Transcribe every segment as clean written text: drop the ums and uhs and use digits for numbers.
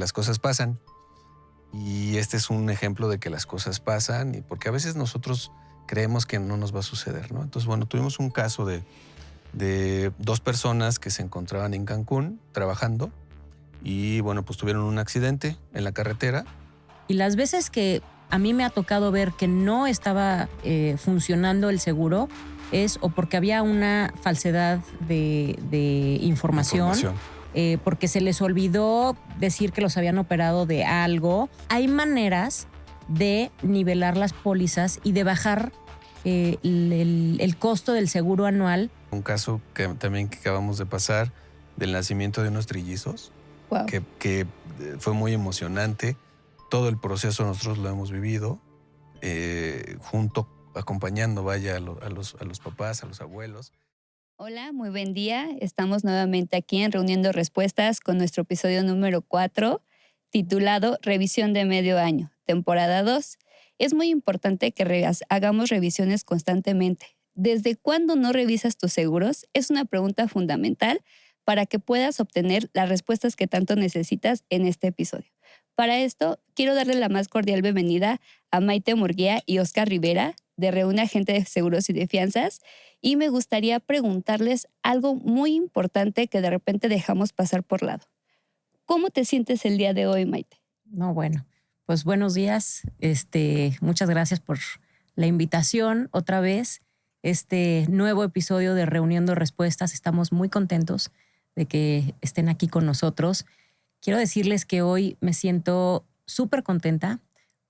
Las cosas pasan y este es un ejemplo de que las cosas pasan y porque a veces nosotros creemos que no nos va a suceder, ¿no? Entonces, bueno, tuvimos un caso de dos personas que se encontraban en Cancún trabajando y, bueno, pues tuvieron un accidente en la carretera. Y las veces que a mí me ha tocado ver que no estaba funcionando el seguro es o porque había una falsedad de información. Porque se les olvidó decir que los habían operado de algo. Hay maneras de nivelar las pólizas y de bajar el costo del seguro anual. Un caso que también que acabamos de pasar del nacimiento de unos trillizos, Wow. que fue muy emocionante. Todo el proceso nosotros lo hemos vivido junto, acompañando, vaya, a los papás, a los abuelos. Hola, muy buen día. Estamos nuevamente aquí en Reuniendo Respuestas con nuestro episodio número 4, titulado Revisión de Medio Año, temporada 2. Es muy importante que hagamos revisiones constantemente. ¿Desde cuándo no revisas tus seguros? Es una pregunta fundamental para que puedas obtener las respuestas que tanto necesitas en este episodio. Para esto, quiero darle la más cordial bienvenida a Maite Murguía y Oscar Rivera, de Reúne Agente de Seguros y de Fianzas, y me gustaría preguntarles algo muy importante que de repente dejamos pasar por lado. ¿Cómo te sientes el día de hoy, Maite? No, bueno, pues buenos días. Muchas gracias por la invitación otra vez. Este nuevo episodio de Reuniendo Respuestas. Estamos muy contentos de que estén aquí con nosotros. Quiero decirles que hoy me siento súper contenta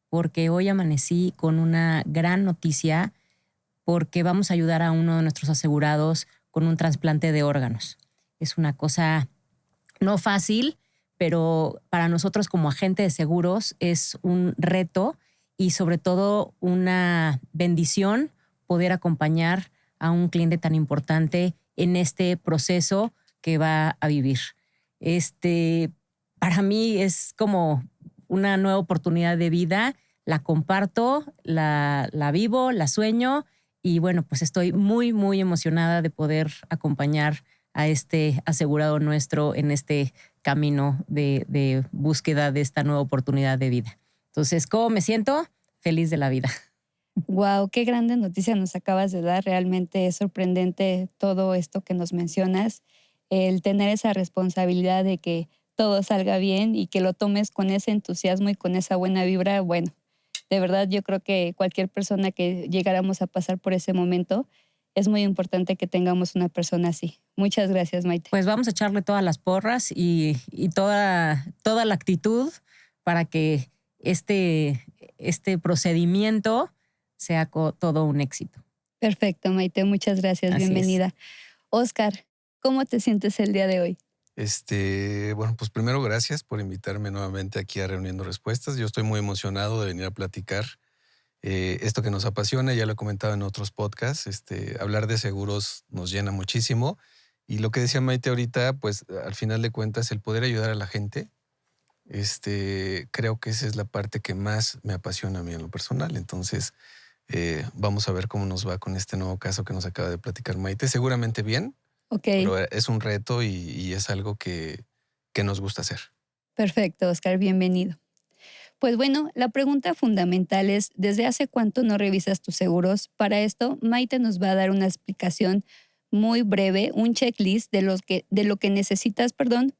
porque hoy amanecí con una gran noticia porque vamos a ayudar a uno de nuestros asegurados con un trasplante de órganos. Es una cosa no fácil, pero para nosotros como agente de seguros es un reto y sobre todo una bendición poder acompañar a un cliente tan importante en este proceso que va a vivir. Para mí es como una nueva oportunidad de vida, la comparto, la vivo, la sueño y bueno, pues estoy muy, muy emocionada de poder acompañar a este asegurado nuestro en este camino de búsqueda de esta nueva oportunidad de vida. Entonces, ¿cómo me siento? Feliz de la vida. Wow, qué grande noticia nos acabas de dar. Realmente es sorprendente todo esto que nos mencionas, el tener esa responsabilidad de que todo salga bien y que lo tomes con ese entusiasmo y con esa buena vibra. Bueno, de verdad yo creo que cualquier persona que llegáramos a pasar por ese momento, es muy importante que tengamos una persona así. Muchas gracias, Maite. Pues vamos a echarle todas las porras y toda la actitud para que este procedimiento sea todo un éxito. Perfecto, Maite. Muchas gracias. Así Bienvenida. Oscar, ¿cómo te sientes el día de hoy? Bueno, pues primero gracias por invitarme nuevamente aquí a Reuniendo Respuestas. Yo estoy muy emocionado de venir a platicar esto que nos apasiona. Ya lo he comentado en otros podcasts. Hablar de seguros nos llena muchísimo. Y lo que decía Maite ahorita, pues al final de cuentas, el poder ayudar a la gente, creo que esa es la parte que más me apasiona a mí en lo personal. Entonces, vamos a ver cómo nos va con este nuevo caso que nos acaba de platicar Maite. Seguramente bien. Okay. Pero es un reto y es algo que nos gusta hacer. Perfecto, Oscar, bienvenido. Pues bueno, la pregunta fundamental es, ¿desde hace cuánto no revisas tus seguros? Para esto, Maite nos va a dar una explicación muy breve, un checklist de lo que necesitas,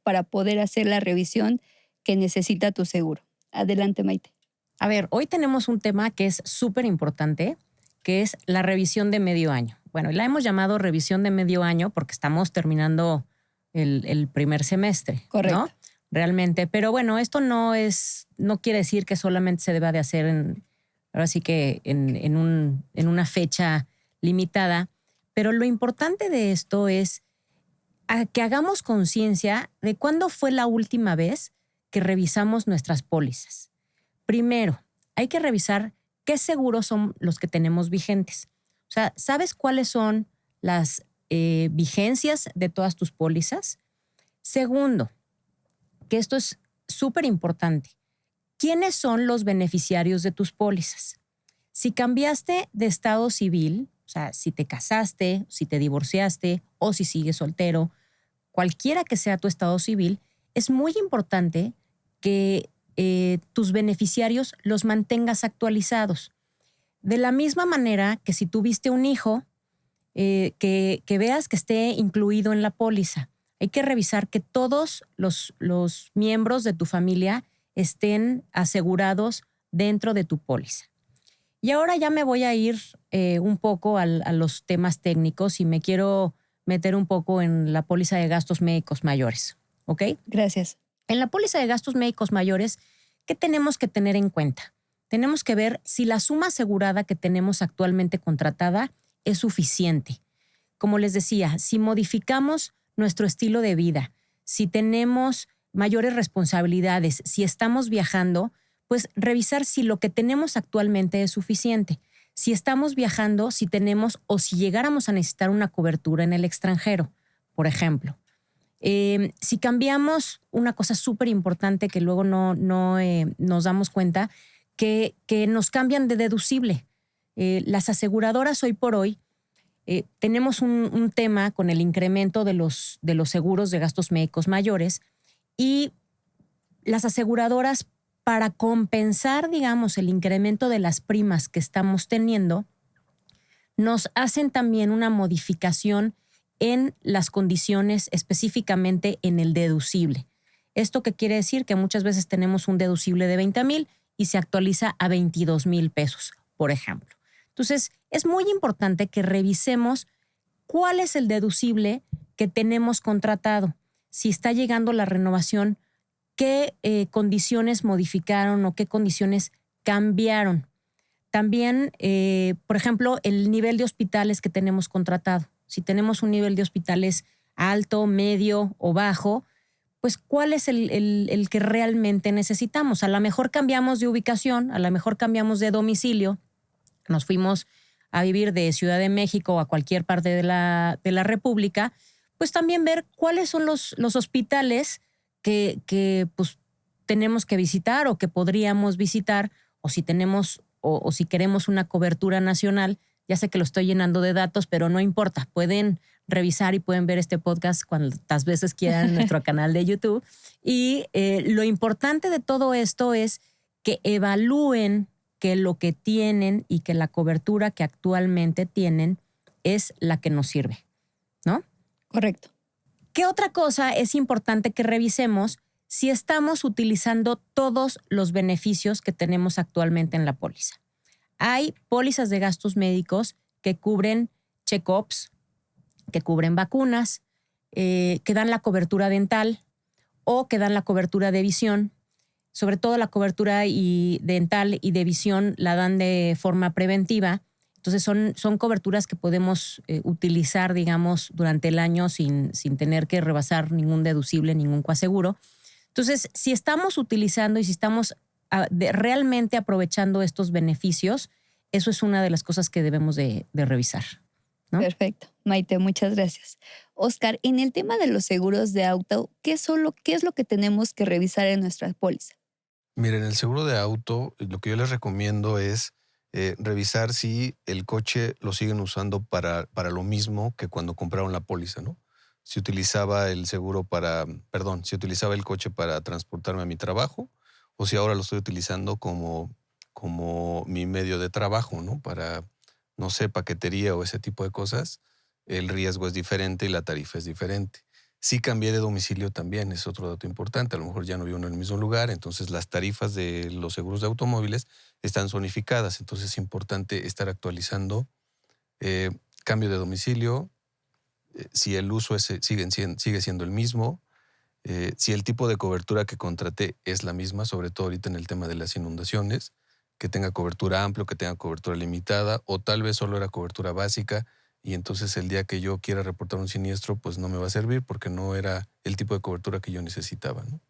para poder hacer la revisión que necesita tu seguro. Adelante, Maite. A ver, hoy tenemos un tema que es súper importante, que es la revisión de medio año. Bueno, la hemos llamado revisión de medio año porque estamos terminando el primer semestre. Correcto. ¿No? Realmente. Pero bueno, esto no quiere decir que solamente se deba de hacer en una fecha limitada. Pero lo importante de esto es que hagamos conciencia de cuándo fue la última vez que revisamos nuestras pólizas. Primero, hay que revisar qué seguros son los que tenemos vigentes. O sea, ¿sabes cuáles son las vigencias de todas tus pólizas? Segundo, que esto es súper importante, ¿quiénes son los beneficiarios de tus pólizas? Si cambiaste de estado civil, o sea, si te casaste, si te divorciaste o si sigues soltero, cualquiera que sea tu estado civil, es muy importante que tus beneficiarios los mantengas actualizados. De la misma manera que si tuviste un hijo, que veas que esté incluido en la póliza. Hay que revisar que todos los miembros de tu familia estén asegurados dentro de tu póliza. Y ahora ya me voy a ir un poco a los temas técnicos y me quiero meter un poco en la póliza de gastos médicos mayores. ¿Ok? Gracias. En la póliza de gastos médicos mayores, ¿qué tenemos que tener en cuenta? Tenemos que ver si la suma asegurada que tenemos actualmente contratada es suficiente. Como les decía, si modificamos nuestro estilo de vida, si tenemos mayores responsabilidades, si estamos viajando, pues revisar si lo que tenemos actualmente es suficiente. Si estamos viajando, si tenemos o si llegáramos a necesitar una cobertura en el extranjero, por ejemplo. Si cambiamos una cosa súper importante que luego no nos damos cuenta, que nos cambian de deducible. Las aseguradoras hoy por hoy tenemos un tema con el incremento de los seguros de gastos médicos mayores y las aseguradoras, para compensar, digamos, el incremento de las primas que estamos teniendo, nos hacen también una modificación en las condiciones, específicamente en el deducible. ¿Esto qué quiere decir? Que muchas veces tenemos un deducible de 20,000 y se actualiza a 22,000 pesos, por ejemplo. Entonces, es muy importante que revisemos cuál es el deducible que tenemos contratado. Si está llegando la renovación, qué condiciones modificaron o qué condiciones cambiaron. También, por ejemplo, el nivel de hospitales que tenemos contratado. Si tenemos un nivel de hospitales alto, medio o bajo, pues ¿cuál es el que realmente necesitamos? A lo mejor cambiamos de ubicación, a lo mejor cambiamos de domicilio, nos fuimos a vivir de Ciudad de México a cualquier parte de la República, pues también ver cuáles son los hospitales que pues, tenemos que visitar o que podríamos visitar, o si tenemos o si queremos una cobertura nacional. Ya sé que lo estoy llenando de datos, pero no importa. Pueden revisar y pueden ver este podcast cuantas veces quieran en nuestro canal de YouTube. Y lo importante de todo esto es que evalúen que lo que tienen y que la cobertura que actualmente tienen es la que nos sirve, ¿no? Correcto. ¿Qué otra cosa es importante que revisemos? Si estamos utilizando todos los beneficios que tenemos actualmente en la póliza. Hay pólizas de gastos médicos que cubren check-ups, que cubren vacunas, que dan la cobertura dental o que dan la cobertura de visión. Sobre todo la cobertura dental y de visión la dan de forma preventiva. Entonces son coberturas que podemos utilizar, digamos, durante el año sin tener que rebasar ningún deducible, ningún coaseguro. Entonces, si estamos utilizando y si estamos realmente aprovechando estos beneficios, eso es una de las cosas que debemos de revisar, ¿no? Perfecto. Maite, muchas gracias. Oscar, en el tema de los seguros de auto, ¿qué es lo que tenemos que revisar en nuestra póliza? Miren, el seguro de auto, lo que yo les recomiendo es revisar si el coche lo siguen usando para lo mismo que cuando compraron la póliza, ¿no? Si utilizaba el coche para transportarme a mi trabajo o si ahora lo estoy utilizando como mi medio de trabajo, ¿no? Para, no sé, paquetería o ese tipo de cosas, el riesgo es diferente y la tarifa es diferente. Si cambié de domicilio también, es otro dato importante. A lo mejor ya no vivo en el mismo lugar, entonces las tarifas de los seguros de automóviles están zonificadas. Entonces es importante estar actualizando cambio de domicilio, si el uso sigue siendo el mismo, si el tipo de cobertura que contraté es la misma, sobre todo ahorita en el tema de las inundaciones, que tenga cobertura amplia, que tenga cobertura limitada, o tal vez solo era cobertura básica y entonces el día que yo quiera reportar un siniestro, pues no me va a servir porque no era el tipo de cobertura que yo necesitaba, ¿no?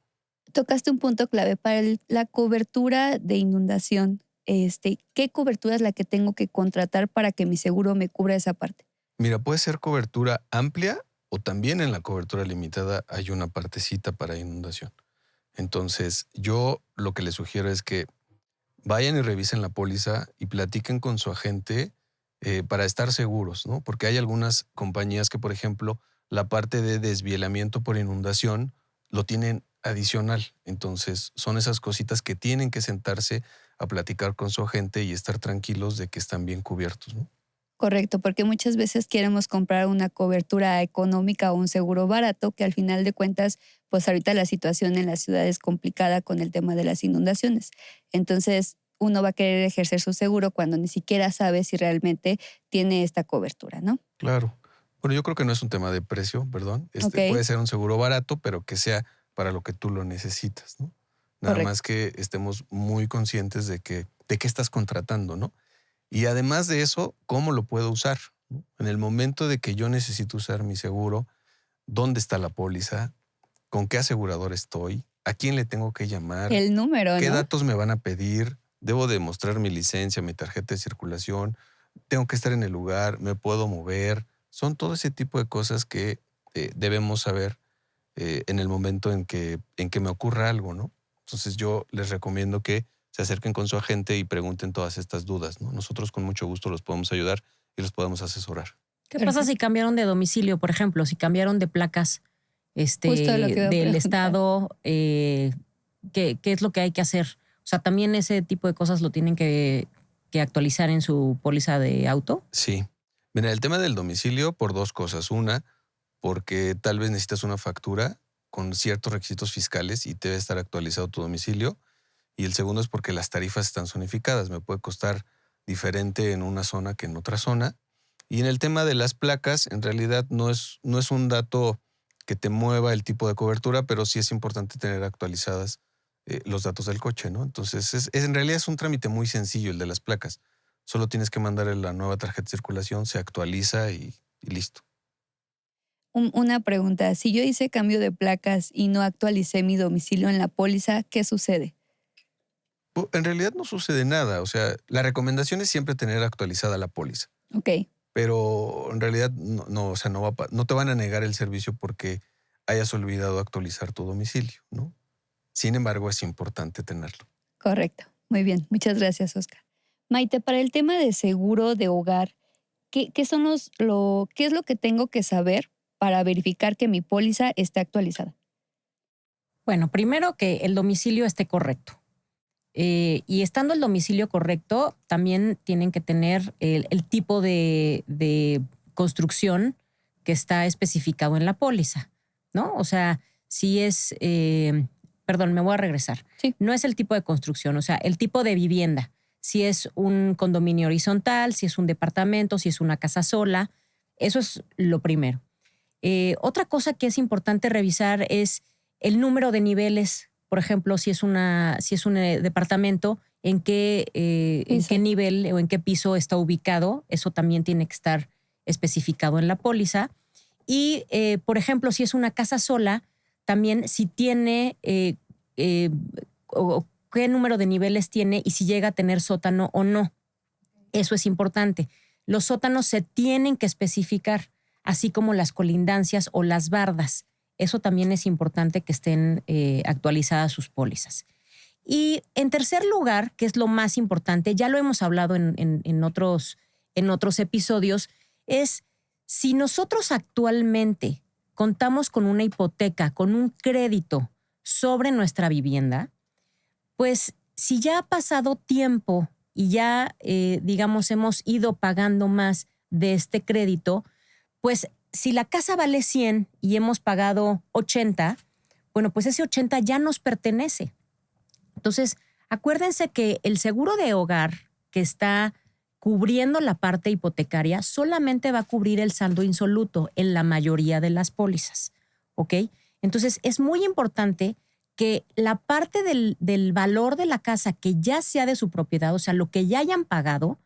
Tocaste un punto clave para la cobertura de inundación. ¿Qué cobertura es la que tengo que contratar para que mi seguro me cubra esa parte? Mira, puede ser cobertura amplia o también en la cobertura limitada hay una partecita para inundación. Entonces, yo lo que les sugiero es que vayan y revisen la póliza y platiquen con su agente para estar seguros, ¿no? Porque hay algunas compañías que, por ejemplo, la parte de desvielamiento por inundación lo tienen adicional. Entonces, son esas cositas que tienen que sentarse a platicar con su agente y estar tranquilos de que están bien cubiertos, ¿no? Correcto, porque muchas veces queremos comprar una cobertura económica o un seguro barato que al final de cuentas, pues ahorita la situación en la ciudad es complicada con el tema de las inundaciones. Entonces, uno va a querer ejercer su seguro cuando ni siquiera sabe si realmente tiene esta cobertura, ¿no? Claro. Bueno, yo creo que no es un tema de precio, perdón. Ok, Puede ser un seguro barato, pero que sea para lo que tú lo necesitas, ¿no? Nada más correcto. que estemos muy conscientes de qué estás contratando, ¿no? Y además de eso, ¿cómo lo puedo usar? ¿No? En el momento de que yo necesito usar mi seguro, ¿dónde está la póliza? ¿Con qué asegurador estoy? ¿A quién le tengo que llamar? El número, ¿Qué ¿no? datos me van a pedir? ¿Debo demostrar mi licencia, mi tarjeta de circulación? ¿Tengo que estar en el lugar? ¿Me puedo mover? Son todo ese tipo de cosas que debemos saber en el momento en que me ocurra algo, ¿no? Entonces yo les recomiendo que se acerquen con su agente y pregunten todas estas dudas, ¿no? Nosotros con mucho gusto los podemos ayudar y los podemos asesorar. ¿Qué pasa si Perfecto. cambiaron de domicilio, por ejemplo, si cambiaron de placas Justo lo que iba a del preguntar. estado? ¿Qué es lo que hay que hacer? O sea, también ese tipo de cosas lo tienen que actualizar en su póliza de auto. Sí. Mira, el tema del domicilio por dos cosas. Una, porque tal vez necesitas una factura con ciertos requisitos fiscales y debe estar actualizado tu domicilio. Y el segundo es porque las tarifas están zonificadas. Me puede costar diferente en una zona que en otra zona. Y en el tema de las placas, en realidad no es un dato que te mueva el tipo de cobertura, pero sí es importante tener actualizadas los datos del coche, ¿no? Entonces, en realidad es un trámite muy sencillo el de las placas. Solo tienes que mandarle la nueva tarjeta de circulación, se actualiza y listo. Una pregunta, si yo hice cambio de placas y no actualicé mi domicilio en la póliza, ¿qué sucede? En realidad no sucede nada. O sea, la recomendación es siempre tener actualizada la póliza. Ok, Pero en realidad no, o sea, no te van a negar el servicio porque hayas olvidado actualizar tu domicilio, ¿no? Sin embargo, es importante tenerlo. correcto. Muy bien, muchas gracias, Oscar. Maite, para el tema de seguro de hogar, ¿qué son qué es lo que tengo que saber para verificar que mi póliza esté actualizada? Bueno, primero que el domicilio esté correcto. Y estando el domicilio correcto, también tienen que tener el tipo de construcción que está especificado en la póliza, ¿no? O sea, si es, perdón, me voy a regresar. Sí. No es el tipo de construcción, o sea, el tipo de vivienda. Si es un condominio horizontal, si es un departamento, si es una casa sola, eso es lo primero. Otra cosa que es importante revisar es el número de niveles. Por ejemplo, si es un departamento, en qué nivel o en qué piso está ubicado. Eso también tiene que estar especificado en la póliza. Y, por ejemplo, si es una casa sola, también si tiene o qué número de niveles tiene y si llega a tener sótano o no. Eso es importante. Los sótanos se tienen que especificar, así como las colindancias o las bardas. Eso también es importante que estén actualizadas sus pólizas. Y en tercer lugar, que es lo más importante, ya lo hemos hablado en otros episodios, es si nosotros actualmente contamos con una hipoteca, con un crédito sobre nuestra vivienda, pues si ya ha pasado tiempo y ya, digamos, hemos ido pagando más de este crédito, pues si la casa vale 100 y hemos pagado 80, bueno, pues ese 80 ya nos pertenece. Entonces, acuérdense que el seguro de hogar que está cubriendo la parte hipotecaria solamente va a cubrir el saldo insoluto en la mayoría de las pólizas, ¿ok? Entonces, es muy importante que la parte del valor de la casa que ya sea de su propiedad, o sea, lo que ya hayan pagado,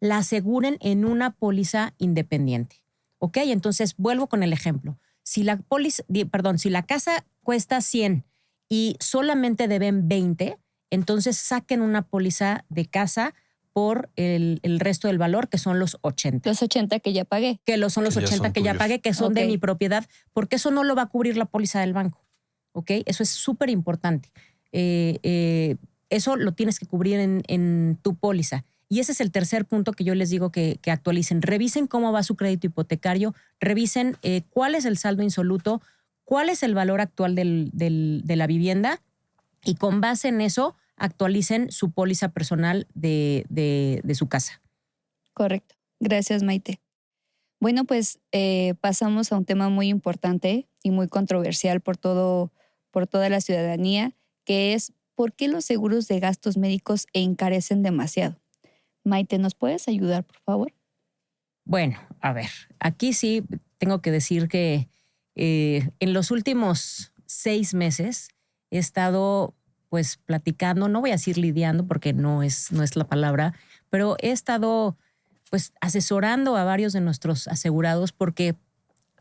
la aseguren en una póliza independiente. ¿Ok? Entonces, vuelvo con el ejemplo. Si la casa cuesta 100 y solamente deben 20, entonces saquen una póliza de casa por el resto del valor, que son los 80. Los 80 que ya pagué. Son los Que ya 80 son que ya tuyos. pagué, que son Ok. de mi propiedad, porque eso no lo va a cubrir la póliza del banco. ¿Ok? Eso es súper importante. Eso lo tienes que cubrir en tu póliza. Y ese es el tercer punto que yo les digo que actualicen. Revisen cómo va su crédito hipotecario, revisen cuál es el saldo insoluto, cuál es el valor actual de la vivienda y con base en eso actualicen su póliza personal de su casa. Correcto. Gracias, Maite. Bueno, pues pasamos a un tema muy importante y muy controversial por toda la ciudadanía, que es ¿por qué los seguros de gastos médicos encarecen demasiado? Maite, ¿nos puedes ayudar, por favor? Bueno, a ver, aquí sí tengo que decir que en los últimos 6 meses he estado pues platicando, no voy a decir lidiando porque no es la palabra, pero he estado pues asesorando a varios de nuestros asegurados porque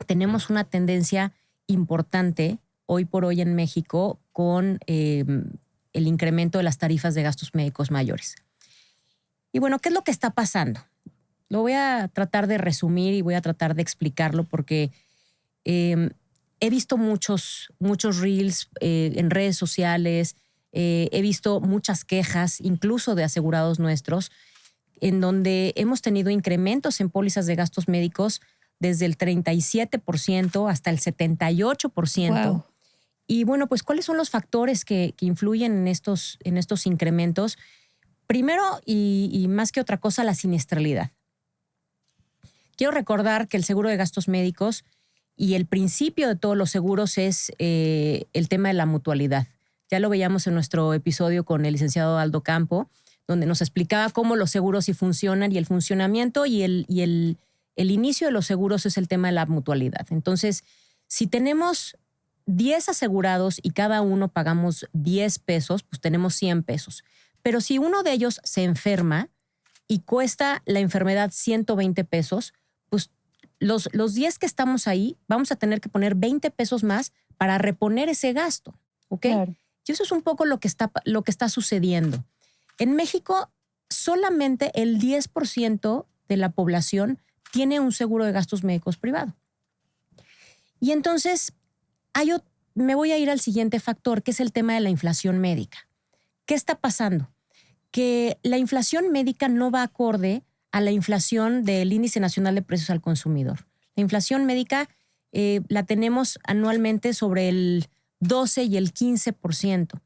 tenemos una tendencia importante hoy por hoy en México con el incremento de las tarifas de gastos médicos mayores. Y bueno, ¿qué es lo que está pasando? Lo voy a tratar de resumir y voy a tratar de explicarlo porque he visto muchos reels en redes sociales, he visto muchas quejas, incluso de asegurados nuestros, en donde hemos tenido incrementos en pólizas de gastos médicos desde el 37% hasta el 78%. Wow. Y bueno, pues, ¿cuáles son los factores que influyen en estos incrementos? Primero, y más que otra cosa, la siniestralidad. Quiero recordar que el seguro de gastos médicos y el principio de todos los seguros es el tema de la mutualidad. Ya lo veíamos en nuestro episodio con el licenciado Aldo Campo, donde nos explicaba cómo los seguros sí funcionan y el funcionamiento y el inicio de los seguros es el tema de la mutualidad. Entonces, si tenemos 10 asegurados y cada uno pagamos 10 pesos, pues tenemos 100 pesos. Pero si uno de ellos se enferma y cuesta la enfermedad 120 pesos, pues los 10 que estamos ahí vamos a tener que poner 20 pesos más para reponer ese gasto, ¿ok? Claro. Y eso es un poco lo que está sucediendo. En México, solamente el 10% de la población tiene un seguro de gastos médicos privado. Y entonces, me voy a ir al siguiente factor, que es el tema de la inflación médica. ¿Qué está pasando? Que la inflación médica no va acorde a la inflación del Índice Nacional de Precios al Consumidor. La inflación médica la tenemos anualmente sobre el 12 y el 15%.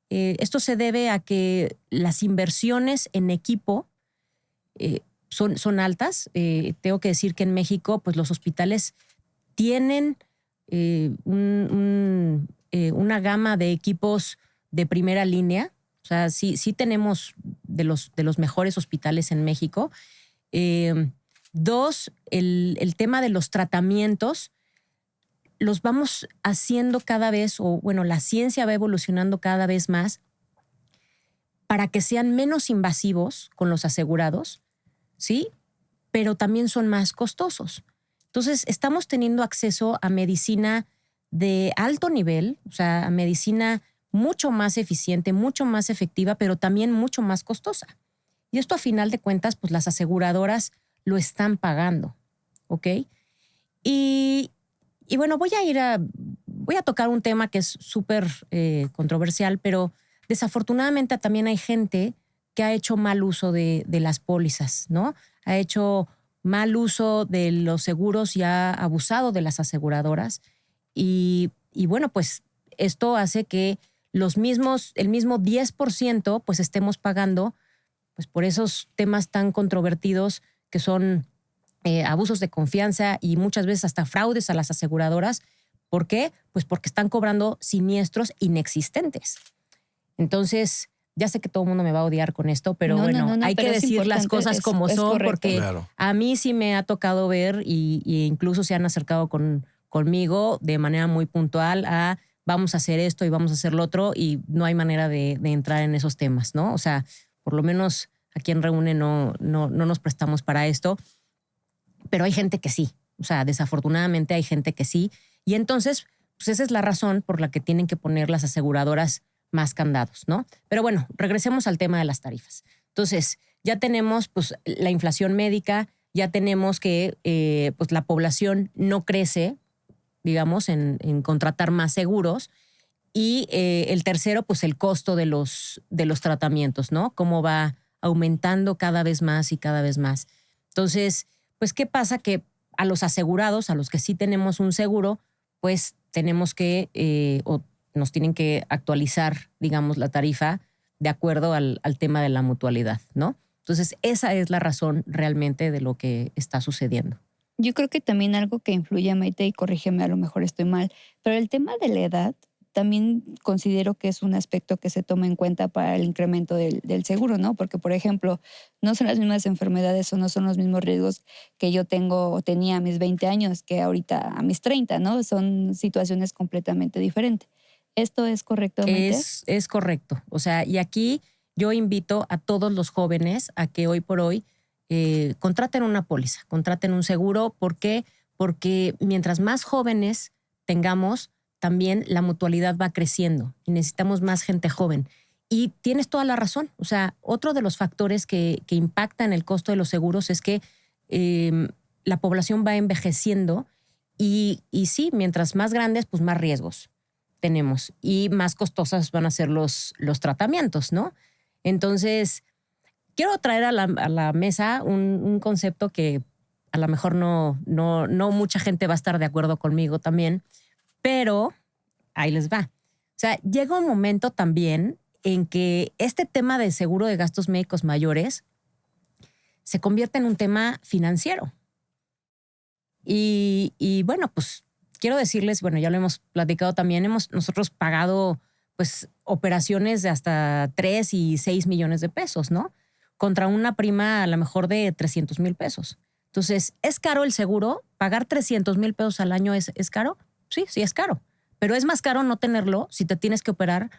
Esto se debe a que las inversiones en equipo son altas. Tengo que decir que en México, pues los hospitales tienen una gama de equipos de primera línea. O sea, sí tenemos de los mejores hospitales en México. 2, el tema de los tratamientos los vamos haciendo cada vez, o bueno, la ciencia va evolucionando cada vez más para que sean menos invasivos con los asegurados, ¿sí? Pero también son más costosos. Entonces, estamos teniendo acceso a medicina de alto nivel, o sea, a medicina mucho más eficiente, mucho más efectiva, pero también mucho más costosa. Y esto, a final de cuentas, pues las aseguradoras lo están pagando, ¿ok? Y bueno, voy a tocar un tema que es súper controversial, pero desafortunadamente también hay gente que ha hecho mal uso de las pólizas, ¿no? Ha hecho mal uso de los seguros y ha abusado de las aseguradoras. Y bueno, pues esto hace que el mismo 10% pues estemos pagando pues por esos temas tan controvertidos que son abusos de confianza y muchas veces hasta fraudes a las aseguradoras. ¿Por qué? Pues porque están cobrando siniestros inexistentes. Entonces, ya sé que todo el mundo me va a odiar con esto, pero No, hay pero que es decir las importante, cosas como son, correcto. porque Claro. a mí sí me ha tocado ver y incluso se han acercado conmigo de manera muy puntual a vamos a hacer esto y vamos a hacer lo otro y no hay manera de entrar en esos temas, ¿no? O sea, por lo menos aquí en Reúne no nos prestamos para esto, pero hay gente que sí. O sea, desafortunadamente hay gente que sí. Y entonces, pues esa es la razón por la que tienen que poner las aseguradoras más candados, ¿no? Pero bueno, regresemos al tema de las tarifas. Entonces, ya tenemos pues la inflación médica, ya tenemos que pues la población no crece, digamos, en contratar más seguros. Y el tercero, pues el costo de los tratamientos, ¿no? Cómo va aumentando cada vez más y cada vez más. Entonces, pues, ¿qué pasa? Que a los asegurados, a los que sí tenemos un seguro, pues tenemos que, o nos tienen que actualizar, digamos, la tarifa de acuerdo al tema de la mutualidad, ¿no? Entonces, esa es la razón realmente de lo que está sucediendo. Yo creo que también algo que influye, Maite, y corrígeme, a lo mejor estoy mal, pero el tema de la edad también considero que es un aspecto que se toma en cuenta para el incremento del seguro, ¿no? Porque, por ejemplo, no son las mismas enfermedades o no son los mismos riesgos que yo tengo o tenía a mis 20 años que ahorita a mis 30, ¿no? Son situaciones completamente diferentes. ¿Esto es correcto, Maite? Es correcto. O sea, y aquí yo invito a todos los jóvenes a que hoy por hoy contraten una póliza, contraten un seguro. ¿Por qué? Porque mientras más jóvenes tengamos, también la mutualidad va creciendo y necesitamos más gente joven. Y tienes toda la razón. O sea, otro de los factores que impactan el costo de los seguros es que la población va envejeciendo y sí, mientras más grandes, pues más riesgos tenemos y más costosas van a ser los tratamientos, ¿no? Entonces, quiero traer a la mesa un concepto que a lo mejor no mucha gente va a estar de acuerdo conmigo también, pero ahí les va. O sea, llega un momento también en que este tema de seguro de gastos médicos mayores se convierte en un tema financiero. Y bueno, pues quiero decirles, bueno, ya lo hemos platicado también, hemos nosotros pagado pues operaciones de hasta 3 y 6 millones de pesos, ¿no? Contra una prima a lo mejor de 300,000 pesos. Entonces, ¿es caro el seguro? ¿Pagar 300,000 pesos al año es caro? Sí, sí es caro. Pero es más caro no tenerlo si te tienes que operar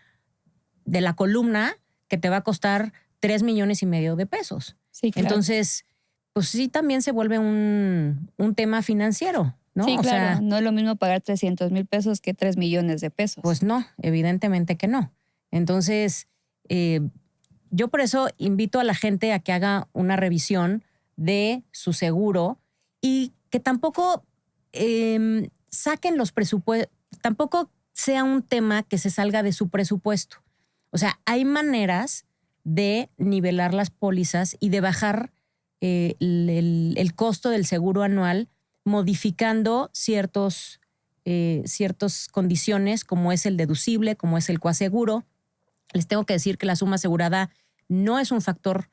de la columna que te va a costar 3,5 millones de pesos. Sí, claro. Entonces, pues sí también se vuelve un tema financiero, ¿no? Sí, O claro. sea, No es lo mismo pagar 300,000 pesos que 3 millones de pesos. pues no, evidentemente que no. Entonces, yo por eso invito a la gente a que haga una revisión de su seguro y que tampoco saquen los presupuestos, tampoco sea un tema que se salga de su presupuesto. O sea, hay maneras de nivelar las pólizas y de bajar el costo del seguro anual modificando ciertas condiciones, como es el deducible, como es el coaseguro. Les tengo que decir que la suma asegurada no es un factor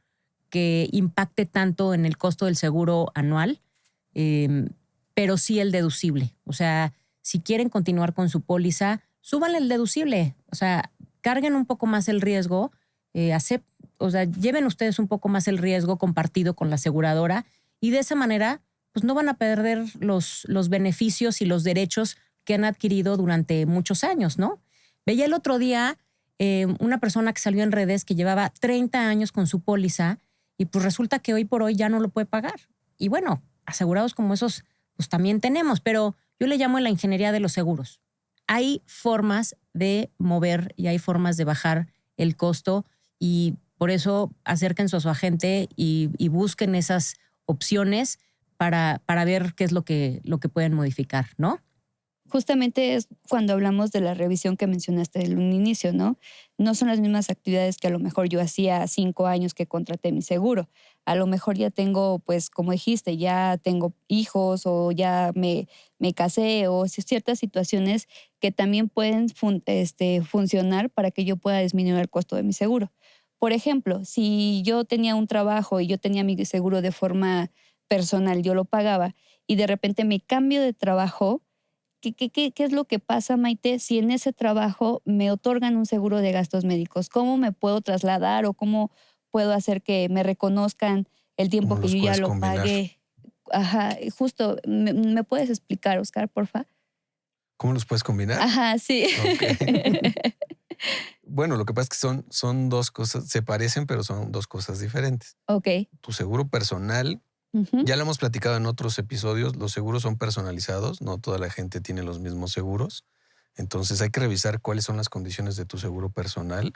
que impacte tanto en el costo del seguro anual, pero sí el deducible. O sea, si quieren continuar con su póliza, súbanle el deducible. O sea, carguen un poco más el riesgo, o sea, lleven ustedes un poco más el riesgo compartido con la aseguradora y de esa manera pues no van a perder los beneficios y los derechos que han adquirido durante muchos años, ¿no? Veía el otro día una persona que salió en redes que llevaba 30 años con su póliza y pues resulta que hoy por hoy ya no lo puede pagar. Y bueno, asegurados como esos pues también tenemos, pero yo le llamo la ingeniería de los seguros. Hay formas de mover y hay formas de bajar el costo y por eso acérquense a su agente y busquen esas opciones para ver qué es lo que pueden modificar, ¿no? Justamente es cuando hablamos de la revisión que mencionaste en un inicio, ¿no? No son las mismas actividades que a lo mejor yo hacía 5 años que contraté mi seguro. A lo mejor ya tengo, pues como dijiste, ya tengo hijos o ya me casé o ciertas situaciones que también pueden funcionar para que yo pueda disminuir el costo de mi seguro. Por ejemplo, si yo tenía un trabajo y yo tenía mi seguro de forma personal, yo lo pagaba y de repente me cambio de trabajo. ¿Qué es lo que pasa, Maite, si en ese trabajo me otorgan un seguro de gastos médicos? ¿Cómo me puedo trasladar o cómo puedo hacer que me reconozcan el tiempo ¿Cómo que los yo ya puedes lo combinar? pagué? Ajá, justo, ¿me puedes explicar, Oscar, porfa? ¿Cómo los puedes combinar? Ajá, sí. Ok. Bueno, lo que pasa es que son dos cosas, se parecen, pero son dos cosas diferentes. Ok. Tu seguro personal, Ujú. ya lo hemos platicado en otros episodios, los seguros son personalizados, no toda la gente tiene los mismos seguros. Entonces hay que revisar cuáles son las condiciones de tu seguro personal.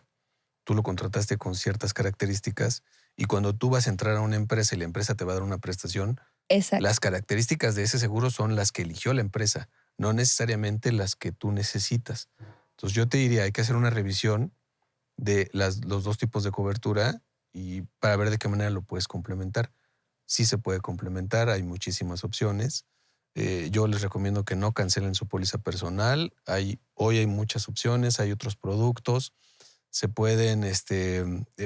Tú lo contrataste con ciertas características y cuando tú vas a entrar a una empresa y la empresa te va a dar una prestación, Exacto. las características de ese seguro son las que eligió la empresa, no necesariamente las que tú necesitas. Entonces yo te diría, hay que hacer una revisión de los dos tipos de cobertura y para ver de qué manera lo puedes complementar. Sí se puede complementar, hay muchísimas opciones. Yo les recomiendo que no cancelen su póliza personal. Hoy hay muchas opciones, hay otros productos. Se pueden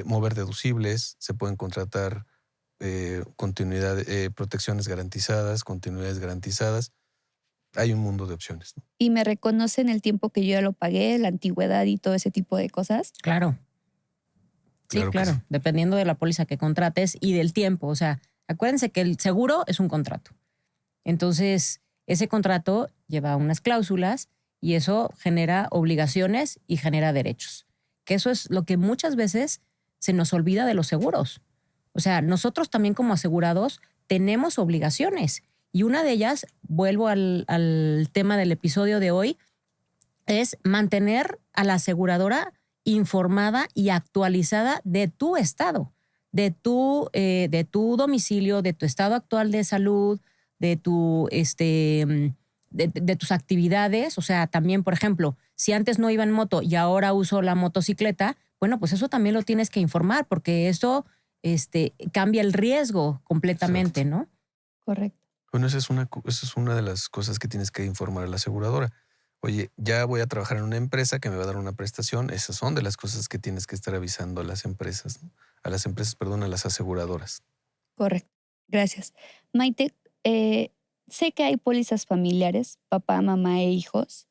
mover deducibles, se pueden contratar protecciones garantizadas, continuidades garantizadas. Hay un mundo de opciones, ¿no? ¿Y me reconocen el tiempo que yo ya lo pagué, la antigüedad y todo ese tipo de cosas? Claro. Sí, Claro que claro. sí. Dependiendo de la póliza que contrates y del tiempo. O sea, acuérdense que el seguro es un contrato. Entonces, ese contrato lleva unas cláusulas y eso genera obligaciones y genera derechos. Que eso es lo que muchas veces se nos olvida de los seguros. O sea, nosotros también como asegurados tenemos obligaciones. Y una de ellas, vuelvo al tema del episodio de hoy, es mantener a la aseguradora informada y actualizada de tu estado, de tu domicilio, de tu estado actual de salud, de tus actividades. O sea, también, por ejemplo, si antes no iba en moto y ahora uso la motocicleta, bueno, pues eso también lo tienes que informar porque eso cambia el riesgo completamente, Exacto. ¿no? Correcto. Bueno, esa es una de las cosas que tienes que informar a la aseguradora. Oye, ya voy a trabajar en una empresa que me va a dar una prestación. Esas son de las cosas que tienes que estar avisando a las empresas, ¿no? A las aseguradoras. Correcto. Gracias. Maite, sé que hay pólizas familiares, papá, mamá e hijos,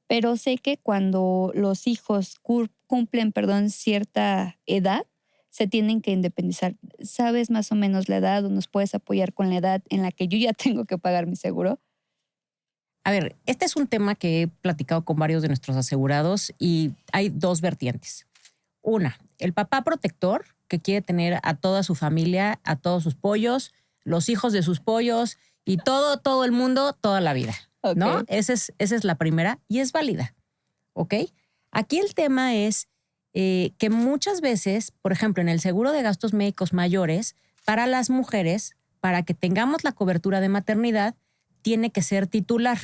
pero sé que cuando los hijos cumplen, cierta edad, se tienen que independizar. ¿Sabes más o menos la edad o nos puedes apoyar con la edad en la que yo ya tengo que pagar mi seguro? A ver, este es un tema que he platicado con varios de nuestros asegurados y hay dos vertientes. Una, el papá protector que quiere tener a toda su familia, a todos sus pollos, los hijos de sus pollos y todo el mundo, toda la vida, ¿no? Ok. Esa es la primera y es válida, ¿ok? Aquí el tema es que muchas veces, por ejemplo, en el seguro de gastos médicos mayores, para las mujeres, para que tengamos la cobertura de maternidad, tiene que ser titular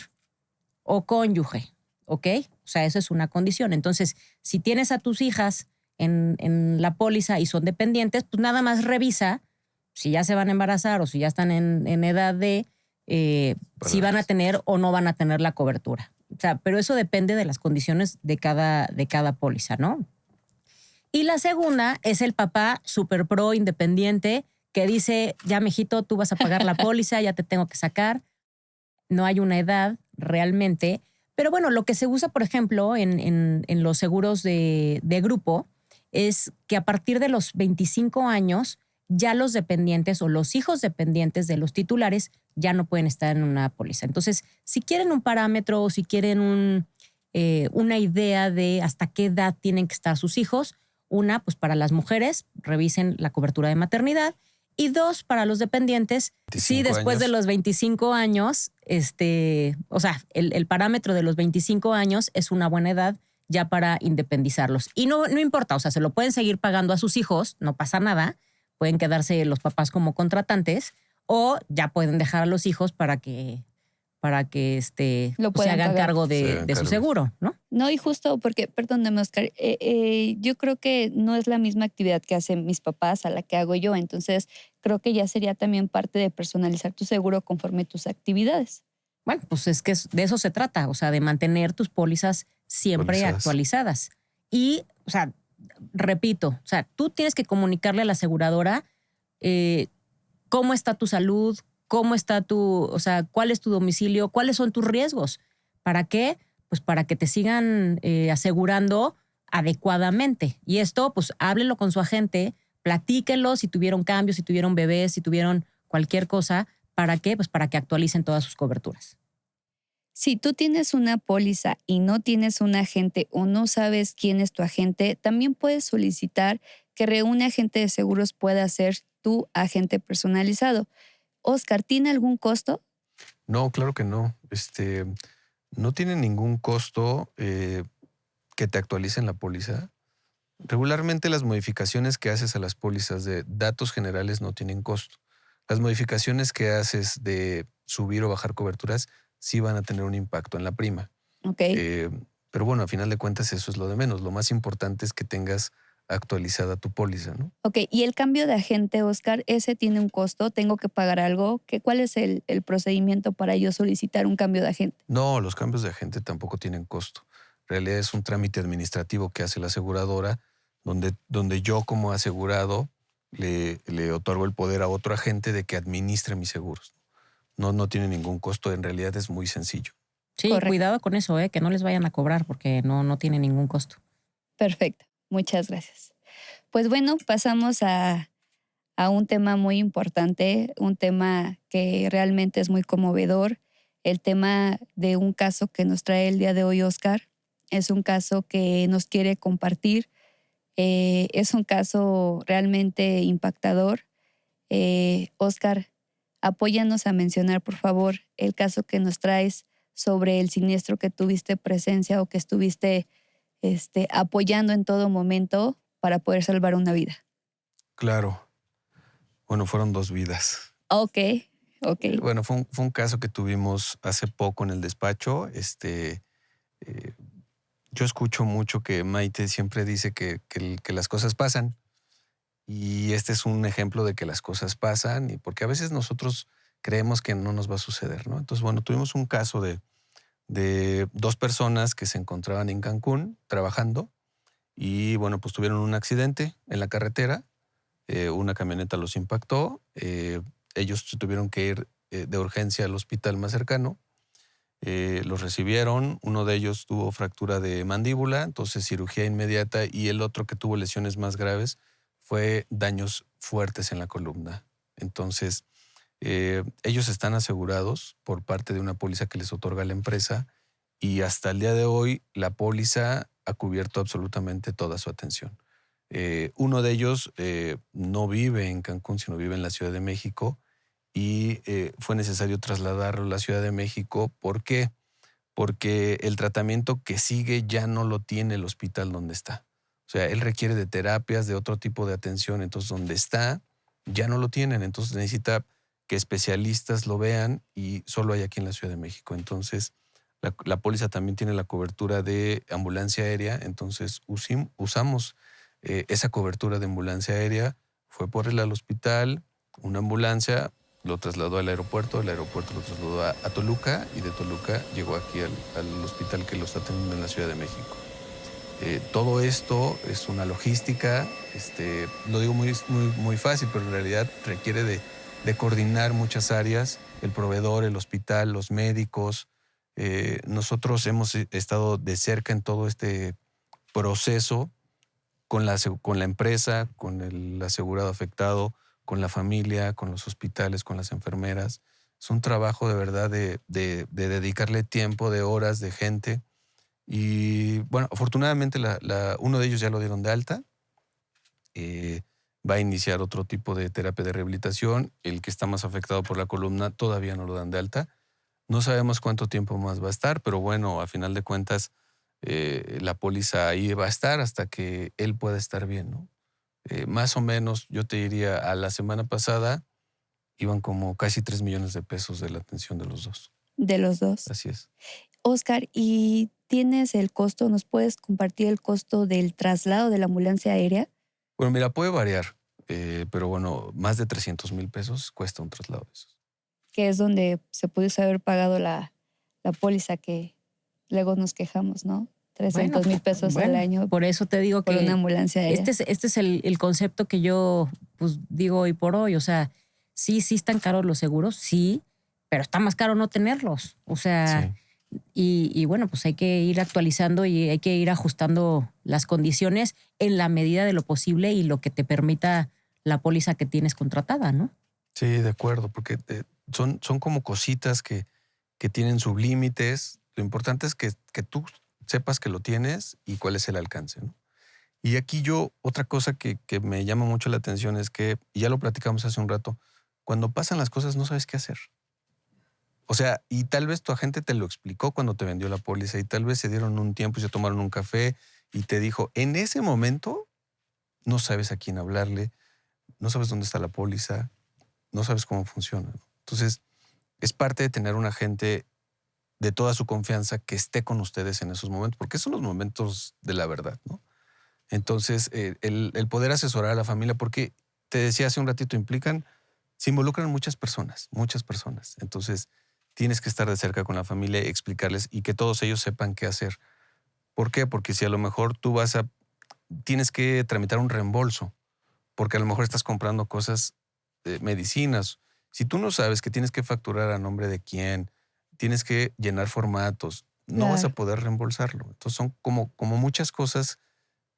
o cónyuge, ¿ok? O sea, eso es una condición. Entonces, si tienes a tus hijas en la póliza y son dependientes, pues nada más revisa si ya se van a embarazar o si ya están en edad de si van a tener o no van a tener la cobertura. O sea, pero eso depende de las condiciones de cada póliza, ¿no? Y la segunda es el papá super pro independiente que dice, ya mijito, tú vas a pagar la póliza, ya te tengo que sacar. No hay una edad realmente. Pero bueno, lo que se usa, por ejemplo, en los seguros de grupo es que a partir de los 25 años ya los dependientes o los hijos dependientes de los titulares ya no pueden estar en una póliza. Entonces, si quieren un parámetro o si quieren una idea de hasta qué edad tienen que estar sus hijos, una, pues para las mujeres, revisen la cobertura de maternidad. Y dos, para los dependientes, sí, 25 después de años. los 25 años, o sea, el parámetro de los 25 años es una buena edad ya para independizarlos. Y no importa, o sea, se lo pueden seguir pagando a sus hijos, no pasa nada, pueden quedarse los papás como contratantes o ya pueden dejar a los hijos para que Lo pues, se puedan hagan pagar. cargo Se hagan de su cargo. seguro, ¿no? No, y justo porque, perdóname, Oscar, yo creo que no es la misma actividad que hacen mis papás a la que hago yo. Entonces, creo que ya sería también parte de personalizar tu seguro conforme tus actividades. Bueno, pues es que de eso se trata, o sea, de mantener tus pólizas siempre actualizadas. Y, o sea, repito, o sea, tú tienes que comunicarle a la aseguradora cómo está tu salud, cómo está o sea, cuál es tu domicilio, cuáles son tus riesgos. ¿Para qué? Pues para que te sigan asegurando adecuadamente. Y esto, pues háblelo con su agente, platíquenlo si tuvieron cambios, si tuvieron bebés, si tuvieron cualquier cosa. ¿Para qué? Pues para que actualicen todas sus coberturas. Si tú tienes una póliza y no tienes un agente o no sabes quién es tu agente, también puedes solicitar que un agente de seguros pueda ser tu agente personalizado. Oscar, ¿tiene algún costo? No, claro que no. No tiene ningún costo que te actualicen la póliza. Regularmente las modificaciones que haces a las pólizas de datos generales no tienen costo. Las modificaciones que haces de subir o bajar coberturas sí van a tener un impacto en la prima. Ok. Pero bueno, a final de cuentas eso es lo de menos. Lo más importante es que tengas actualizada tu póliza, ¿no? Ok, y el cambio de agente, Oscar, ¿ese tiene un costo? ¿Tengo que pagar algo? ¿Cuál es el procedimiento para yo solicitar un cambio de agente? No, los cambios de agente tampoco tienen costo. En realidad es un trámite administrativo que hace la aseguradora, donde yo como asegurado le otorgo el poder a otro agente de que administre mis seguros. No tiene ningún costo, en realidad es muy sencillo. Sí, Correcto. cuidado con eso, que no les vayan a cobrar porque no tiene ningún costo. Perfecto, muchas gracias. Pues bueno, pasamos a un tema muy importante, un tema que realmente es muy conmovedor, el tema de un caso que nos trae el día de hoy Oscar. Es un caso que nos quiere compartir, es un caso realmente impactador. Oscar, apóyanos a mencionar, por favor, el caso que nos traes sobre el siniestro que tuviste presencia o que estuviste apoyando en todo momento para poder salvar una vida. Claro. Bueno, fueron 2 vidas. Ok. Bueno, fue un caso que tuvimos hace poco en el despacho. Yo escucho mucho que Maite siempre dice que las cosas pasan. Y este es un ejemplo de que las cosas pasan, y porque a veces nosotros creemos que no nos va a suceder, ¿no? Entonces, bueno, tuvimos un caso de 2 personas que se encontraban en Cancún trabajando y, bueno, pues tuvieron un accidente en la carretera. Una camioneta los impactó. Ellos tuvieron que ir de urgencia al hospital más cercano. Los recibieron. Uno de ellos tuvo fractura de mandíbula, entonces cirugía inmediata, y el otro, que tuvo lesiones más graves, fue daños fuertes en la columna. Entonces, ellos están asegurados por parte de una póliza que les otorga la empresa, y hasta el día de hoy la póliza ha cubierto absolutamente toda su atención. Uno de ellos no vive en Cancún, sino vive en la Ciudad de México, y fue necesario trasladarlo a la Ciudad de México. ¿Por qué? Porque el tratamiento que sigue ya no lo tiene el hospital donde está. O sea, él requiere de terapias, de otro tipo de atención. Entonces, donde está, ya no lo tienen. Entonces, necesita que especialistas lo vean, y solo hay aquí en la Ciudad de México. Entonces, la póliza también tiene la cobertura de ambulancia aérea. Entonces, usamos esa cobertura de ambulancia aérea. Fue por él al hospital, una ambulancia lo trasladó al aeropuerto, el aeropuerto lo trasladó a Toluca, y de Toluca llegó aquí al hospital que lo está atendiendo en la Ciudad de México. Todo esto es una logística, lo digo muy fácil, pero en realidad requiere de coordinar muchas áreas: el proveedor, el hospital, los médicos. Nosotros hemos estado de cerca en todo este proceso con la empresa, con el asegurado afectado, con la familia, con los hospitales, con las enfermeras. Es un trabajo de verdad de dedicarle tiempo, de horas, de gente. Y bueno, afortunadamente uno de ellos ya lo dieron de alta. Va a iniciar otro tipo de terapia de rehabilitación. El que está más afectado por la columna todavía no lo dan de alta. No sabemos cuánto tiempo más va a estar, pero bueno, a final de cuentas, la póliza ahí va a estar hasta que él pueda estar bien, ¿no? Más o menos, yo te diría, a la semana pasada iban como casi 3 millones de pesos de la atención de los dos. De los dos. Así es. Oscar, ¿y tienes el costo? ¿Nos puedes compartir el costo del traslado de la ambulancia aérea? Bueno, mira, puede variar, pero bueno, más de 300,000 pesos cuesta un traslado de esos. Que es donde se pudiese haber pagado la póliza que luego nos quejamos, ¿no? 300,000 pesos al año Por eso te digo por que una ambulancia aérea. Este es el concepto que yo pues digo hoy por hoy. O sea, sí están caros los seguros, sí, pero está más caro no tenerlos. O sea, Sí. y bueno, pues hay que ir actualizando y hay que ir ajustando las condiciones en la medida de lo posible y lo que te permita la póliza que tienes contratada, ¿no? Sí, de acuerdo, porque son como cositas que tienen sublímites. Lo importante es que tú sepas que lo tienes y cuál es el alcance, ¿no? Y aquí otra cosa que me llama mucho la atención es que, y ya lo platicamos hace un rato, cuando pasan las cosas no sabes qué hacer. O sea, y tal vez tu agente te lo explicó cuando te vendió la póliza, y tal vez se dieron un tiempo y se tomaron un café y te dijo, en ese momento no sabes a quién hablarle, no sabes dónde está la póliza, no sabes cómo funciona, ¿no? Entonces, es parte de tener un agente de toda su confianza que esté con ustedes en esos momentos, porque son los momentos de la verdad, ¿no? Entonces, el poder asesorar a la familia, porque te decía hace un ratito, se involucran muchas personas, muchas personas. Entonces, tienes que estar de cerca con la familia y explicarles y que todos ellos sepan qué hacer. ¿Por qué? Porque si a lo mejor tienes que tramitar un reembolso, porque a lo mejor estás comprando cosas, medicinas. Si tú no sabes que tienes que facturar a nombre de quién, tienes que llenar formatos, no vas a Claro. poder reembolsarlo. Entonces son como muchas cosas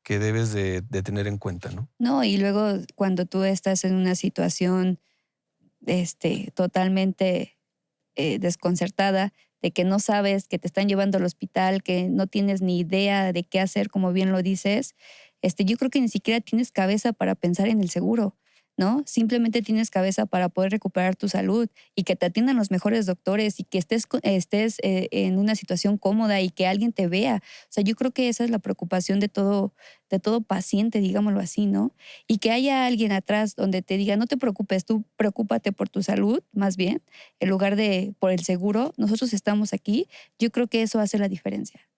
que debes de tener en cuenta, ¿no? No, y luego cuando tú estás en una situación totalmente desconcertada, de que no sabes, que te están llevando al hospital, que no tienes ni idea de qué hacer, como bien lo dices, yo creo que ni siquiera tienes cabeza para pensar en el seguro, ¿no? Simplemente tienes cabeza para poder recuperar tu salud y que te atiendan los mejores doctores y que estés en una situación cómoda y que alguien te vea. O sea, yo creo que esa es la preocupación de todo paciente, digámoslo así, ¿no? Y que haya alguien atrás donde te diga, no te preocupes, tú preocúpate por tu salud, más bien, en lugar de por el seguro, nosotros estamos aquí. Yo creo que eso hace la diferencia.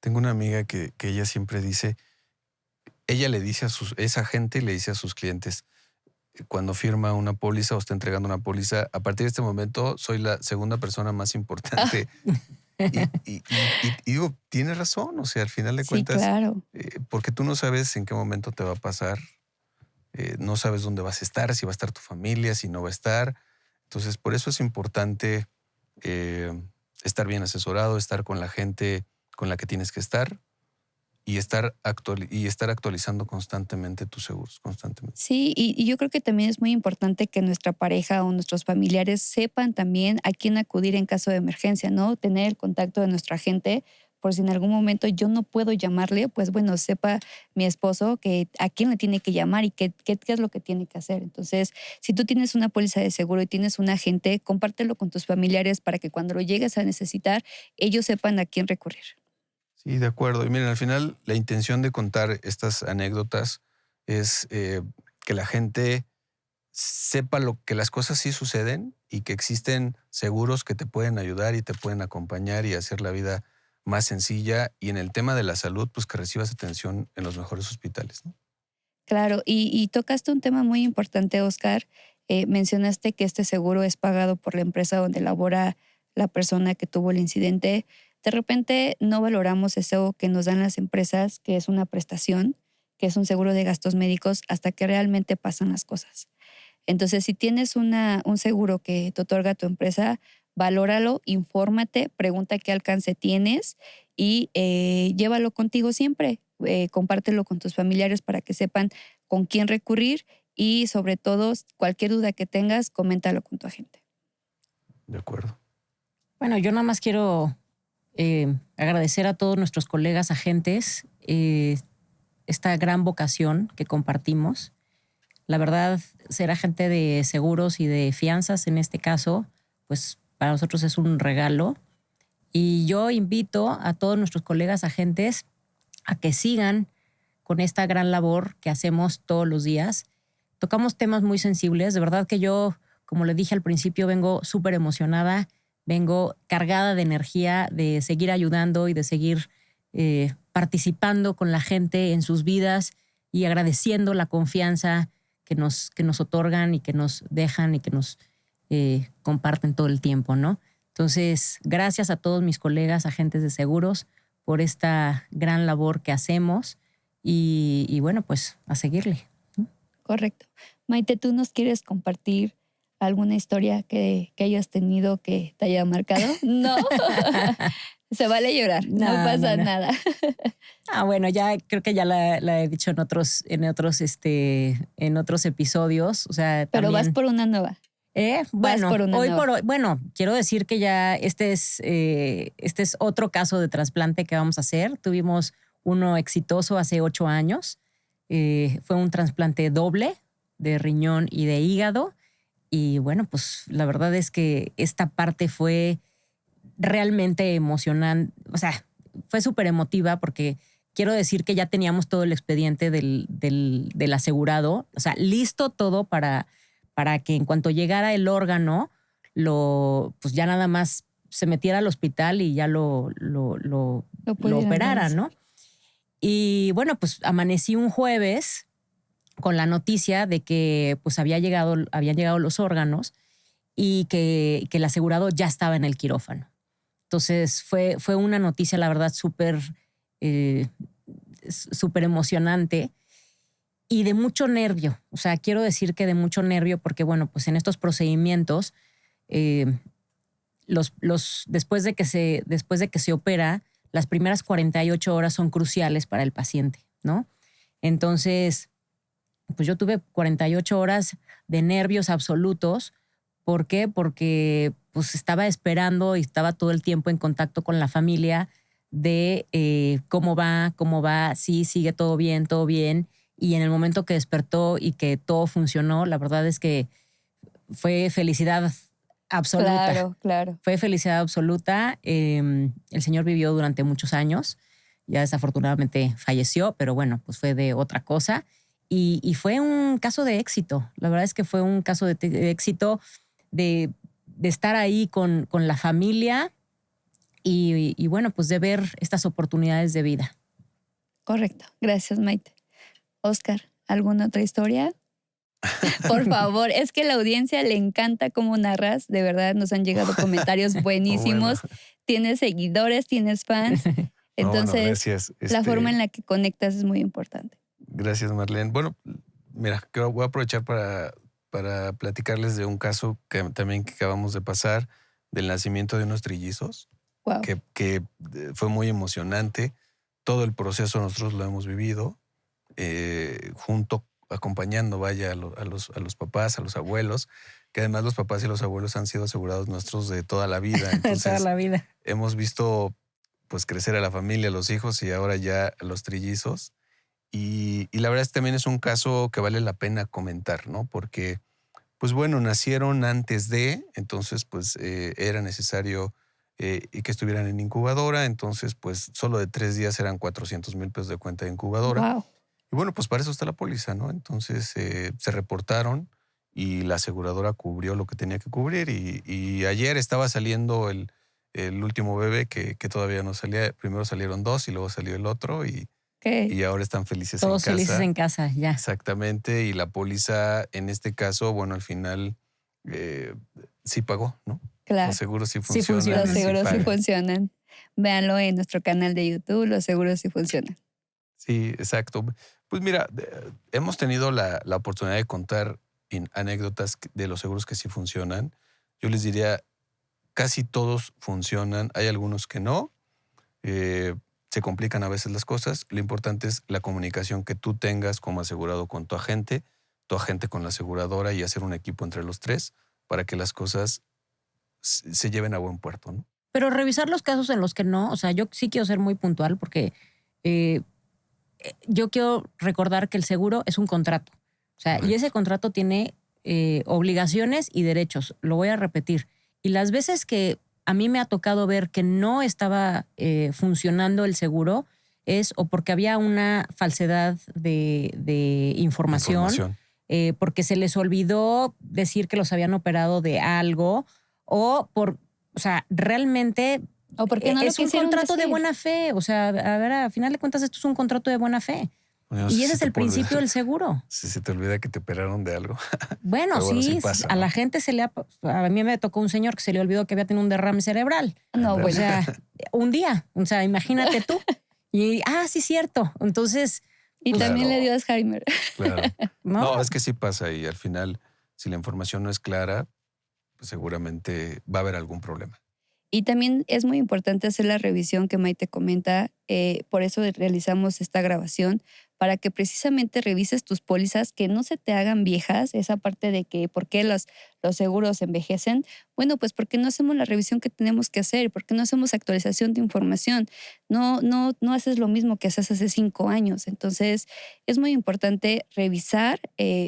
Tengo una amiga que ella siempre dice, ella le dice es agente y le dice a sus clientes, cuando firma una póliza o está entregando una póliza, a partir de este momento soy la segunda persona más importante. Y digo, tiene razón, o sea, al final de Sí, cuentas, claro. porque tú no sabes en qué momento te va a pasar, no sabes dónde vas a estar, si va a estar tu familia, si no va a estar. Entonces, por eso es importante eh, estar bien asesorado, estar con la gente con la que tienes que estar y estar actualizando constantemente tus seguros, constantemente. Sí, y yo creo que también es muy importante que nuestra pareja o nuestros familiares sepan también a quién acudir en caso de emergencia, ¿no? Tener el contacto de nuestra agente, por si en algún momento yo no puedo llamarle, pues bueno, sepa mi esposo que a quién le tiene que llamar y qué es lo que tiene que hacer. Entonces, si tú tienes una póliza de seguro y tienes un agente, compártelo con tus familiares para que cuando lo llegues a necesitar, ellos sepan a quién recurrir. Sí, de acuerdo. Y miren, al final la intención de contar estas anécdotas es que la gente sepa que las cosas sí suceden y que existen seguros que te pueden ayudar y te pueden acompañar y hacer la vida más sencilla. Y en el tema de la salud, pues que recibas atención en los mejores hospitales, ¿no? Claro, y tocaste un tema muy importante, Oscar. Mencionaste que este seguro es pagado por la empresa donde labora la persona que tuvo el incidente. De repente no valoramos eso que nos dan las empresas, que es una prestación, que es un seguro de gastos médicos, hasta que realmente pasan las cosas. Entonces, si tienes un seguro que te otorga tu empresa, valóralo, infórmate, pregunta qué alcance tienes y llévalo contigo siempre. Compártelo con tus familiares para que sepan con quién recurrir y sobre todo cualquier duda que tengas, coméntalo con tu agente. De acuerdo. Bueno, yo nada más quiero agradecer a todos nuestros colegas agentes esta gran vocación que compartimos. La verdad, ser agente de seguros y de fianzas en este caso, pues para nosotros es un regalo. Y yo invito a todos nuestros colegas agentes a que sigan con esta gran labor que hacemos todos los días. Tocamos temas muy sensibles. De verdad que yo, como le dije al principio, vengo súper emocionada, vengo cargada de energía de seguir ayudando y de seguir participando con la gente en sus vidas y agradeciendo la confianza que nos otorgan y que nos dejan y que nos comparten todo el tiempo, ¿no? Entonces, gracias a todos mis colegas agentes de seguros por esta gran labor que hacemos y bueno, pues a seguirle. Correcto. Maite, ¿tú nos quieres compartir alguna historia que hayas tenido que te haya marcado? No. Se vale llorar, no pasa nada. Bueno, ya creo que ya la he dicho en otros episodios. O sea, Pero también, vas por una nueva. bueno, por una hoy nueva. por hoy, bueno, quiero decir que ya este es otro caso de trasplante que vamos a hacer. Tuvimos uno exitoso hace 8 años. Fue un trasplante doble de riñón y de hígado. Y bueno, pues la verdad es que esta parte fue realmente emocionante. O sea, fue súper emotiva porque quiero decir que ya teníamos todo el expediente del asegurado, o sea, listo todo para que en cuanto llegara el órgano, pues ya nada más se metiera al hospital y ya lo pudieran operaran, realizar. ¿no? Y bueno, pues amanecí un jueves con la noticia de que pues habían llegado los órganos y que el asegurado ya estaba en el quirófano. Entonces fue una noticia, la verdad, súper emocionante y de mucho nervio. O sea, quiero decir que de mucho nervio porque, bueno, pues en estos procedimientos, después de que se opera, las primeras 48 horas son cruciales para el paciente, ¿no? Entonces, pues yo tuve 48 horas de nervios absolutos. ¿Por qué? Porque pues estaba esperando y estaba todo el tiempo en contacto con la familia de cómo va, sí, sigue todo bien, todo bien. Y en el momento que despertó y que todo funcionó, la verdad es que fue felicidad absoluta. Claro, claro. Fue felicidad absoluta. El señor vivió durante muchos años. Ya desafortunadamente falleció, pero bueno, pues fue de otra cosa. Y fue un caso de éxito. La verdad es que fue un caso de éxito de estar ahí con la familia y bueno, pues de ver estas oportunidades de vida. Correcto. Gracias, Maite. Oscar, ¿alguna otra historia? Por favor, es que a la audiencia le encanta cómo narras. De verdad, nos han llegado comentarios buenísimos. Bueno. Tienes seguidores, tienes fans. Entonces, gracias. la forma en la que conectas es muy importante. Gracias, Marlene. Bueno, mira, voy a aprovechar para platicarles de un caso que acabamos de pasar, del nacimiento de unos trillizos, Wow. que fue muy emocionante. Todo el proceso nosotros lo hemos vivido, acompañando, vaya, a los papás, a los abuelos, que además los papás y los abuelos han sido asegurados nuestros de toda la vida. Entonces, toda la vida. Hemos visto pues crecer a la familia, a los hijos y ahora ya a los trillizos. Y la verdad es que también es un caso que vale la pena comentar, ¿no? Porque, pues bueno, nacieron antes de, entonces pues era necesario que estuvieran en incubadora, entonces pues solo de 3 días eran 400,000 pesos de cuenta de incubadora. Wow. Y bueno, pues para eso está la póliza, ¿no? Entonces se reportaron y la aseguradora cubrió lo que tenía que cubrir y ayer estaba saliendo el último bebé que todavía no salía. Primero salieron 2 y luego salió el otro y ahora están felices Todos en casa. felices en casa, ya. Exactamente. Y la póliza, en este caso, bueno, al final sí pagó, ¿no? Claro. Los seguros sí Sí funcionan. funciona. Los seguros sí pagan. funcionan. Véanlo en nuestro canal de YouTube, los seguros sí funcionan. Sí, exacto. Pues mira, hemos tenido la oportunidad de contar anécdotas de los seguros que sí funcionan. Yo les diría, casi todos funcionan. Hay algunos que no. Se complican a veces las cosas. Lo importante es la comunicación que tú tengas como asegurado con tu agente con la aseguradora y hacer un equipo entre los tres para que las cosas se lleven a buen puerto, ¿no? Pero revisar los casos en los que no, o sea, yo sí quiero ser muy puntual porque yo quiero recordar que el seguro es un contrato. O sea, Correcto. y ese contrato tiene obligaciones y derechos. Lo voy a repetir. Y las veces que a mí me ha tocado ver que no estaba funcionando el seguro es o porque había una falsedad de información. Porque se les olvidó decir que los habían operado de algo o realmente O porque no es lo un quisieron contrato de decir. buena fe. O sea, a ver, a final de cuentas esto es un contrato de buena fe. Bueno, Y si ese es te el puede principio olvidar. del seguro. Si se te olvida que te operaron de algo. Bueno, Pero bueno, sí, sí pasa, a ¿no? la gente a mí me tocó un señor que se le olvidó que había tenido un derrame cerebral. No, Ándale. O bueno. sea, un día, o sea, imagínate tú. Y, sí, cierto. Entonces, Y Claro. también le dio Alzheimer. Claro. ¿no? No, es que sí pasa y al final, si la información no es clara, pues seguramente va a haber algún problema. Y también es muy importante hacer la revisión que Maite comenta. Por eso realizamos esta grabación, para que precisamente revises tus pólizas, que no se te hagan viejas. Esa parte de que por qué los seguros envejecen. Bueno, pues porque no hacemos la revisión que tenemos que hacer, porque no hacemos actualización de información. No haces lo mismo que haces hace 5 años. Entonces, es muy importante revisar.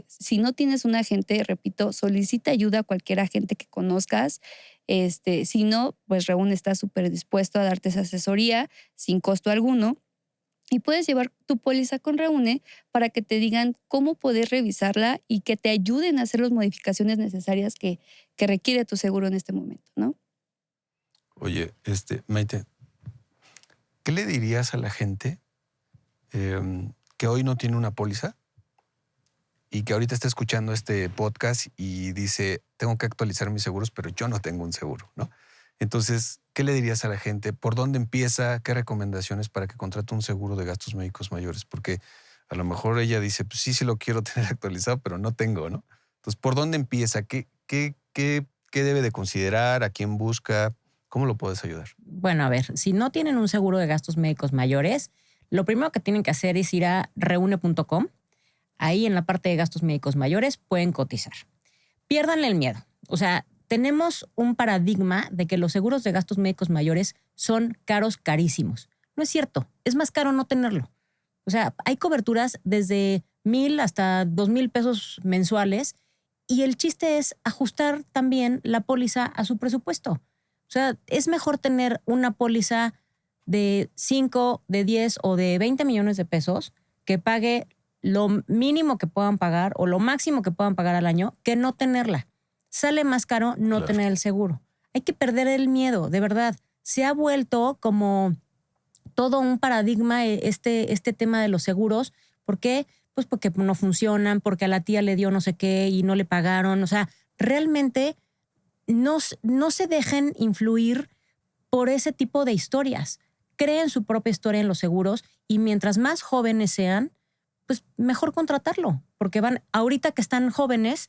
Si no tienes un agente, repito, solicita ayuda a cualquier agente que conozcas. Si no, pues Reúne está súper dispuesto a darte esa asesoría sin costo alguno. Y puedes llevar tu póliza con Reúne para que te digan cómo poder revisarla y que te ayuden a hacer las modificaciones necesarias que requiere tu seguro en este momento, ¿no? Oye, Maite, ¿qué le dirías a la gente que hoy no tiene una póliza y que ahorita está escuchando este podcast y dice, tengo que actualizar mis seguros, pero yo no tengo un seguro, ¿no? Entonces, ¿qué le dirías a la gente? ¿Por dónde empieza? ¿Qué recomendaciones para que contrate un seguro de gastos médicos mayores? Porque a lo mejor ella dice, pues sí lo quiero tener actualizado, pero no tengo, ¿no? Entonces, ¿por dónde empieza? ¿Qué debe de considerar? ¿A quién busca? ¿Cómo lo puedes ayudar? Bueno, a ver, si no tienen un seguro de gastos médicos mayores, lo primero que tienen que hacer es ir a reúne.com. Ahí en la parte de gastos médicos mayores pueden cotizar. Piérdanle el miedo. O sea, tenemos un paradigma de que los seguros de gastos médicos mayores son caros, carísimos. No es cierto. Es más caro no tenerlo. O sea, hay coberturas desde 1,000 hasta 2,000 pesos mensuales y el chiste es ajustar también la póliza a su presupuesto. O sea, es mejor tener una póliza de 5, de 10 o de 20 millones de pesos que pague lo mínimo que puedan pagar o lo máximo que puedan pagar al año que no tenerla. Sale más caro no tener el seguro. Hay que perder el miedo, de verdad. Se ha vuelto como todo un paradigma este tema de los seguros. ¿Por qué? Pues porque no funcionan, porque a la tía le dio no sé qué y no le pagaron. O sea, realmente no se dejen influir por ese tipo de historias. Creen su propia historia en los seguros y mientras más jóvenes sean, pues mejor contratarlo, porque ahorita que están jóvenes,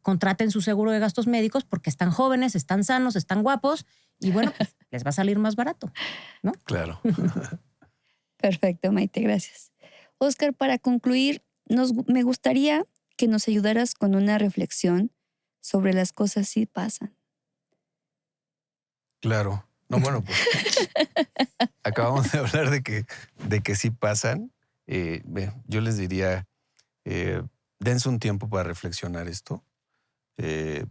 contraten su seguro de gastos médicos porque están jóvenes, están sanos, están guapos y bueno, pues les va a salir más barato, ¿no? Claro. Perfecto, Maite, gracias. Oscar, para concluir, me gustaría que nos ayudaras con una reflexión sobre las cosas sí pasan. Claro. No, bueno, pues acabamos de hablar de que sí pasan. Yo les diría, dense un tiempo para reflexionar esto,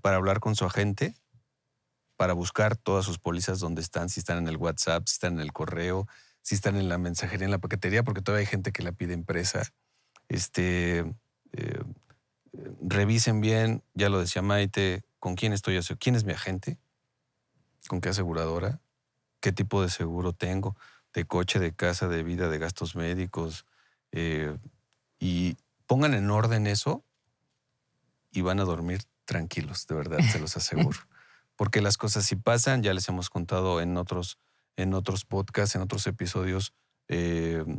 para hablar con su agente, para buscar todas sus pólizas donde están, si están en el WhatsApp, si están en el correo, si están en la mensajería, en la paquetería, porque todavía hay gente que la pide impresa. Revisen bien, ya lo decía Maite, con quién estoy, quién es mi agente, con qué aseguradora, qué tipo de seguro tengo, de coche, de casa, de vida, de gastos médicos, y pongan en orden eso y van a dormir tranquilos, de verdad, se los aseguro. Porque las cosas sí pasan, ya les hemos contado en otros podcasts, en otros episodios,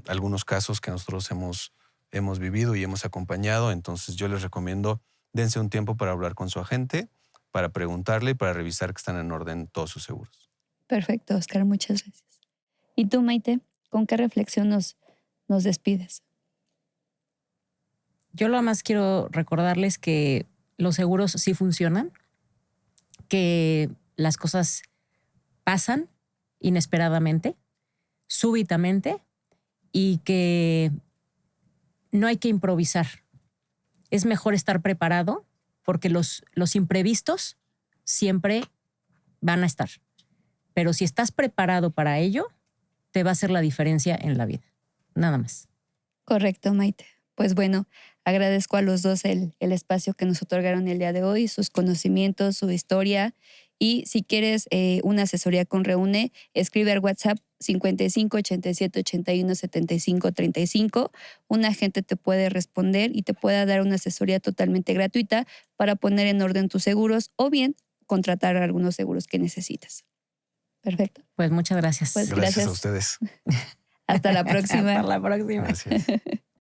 algunos casos que nosotros hemos vivido y hemos acompañado. Entonces yo les recomiendo, dense un tiempo para hablar con su agente, para preguntarle y para revisar que están en orden todos sus seguros. Perfecto, Oscar, muchas gracias. ¿Y tú, Maite, con qué reflexión nos despides? Yo lo más quiero recordarles que los seguros sí funcionan, que las cosas pasan inesperadamente, súbitamente, y que no hay que improvisar. Es mejor estar preparado porque los imprevistos siempre van a estar. Pero si estás preparado para ello, te va a hacer la diferencia en la vida. Nada más. Correcto, Maite. Pues bueno, agradezco a los dos el espacio que nos otorgaron el día de hoy, sus conocimientos, su historia. Y si quieres una asesoría con Reúne, escribe al WhatsApp 55 87 81 75 35. Un agente te puede responder y te puede dar una asesoría totalmente gratuita para poner en orden tus seguros o bien contratar algunos seguros que necesitas. Perfecto. Pues muchas gracias. Pues gracias a ustedes. Hasta la próxima. Hasta la próxima. Gracias.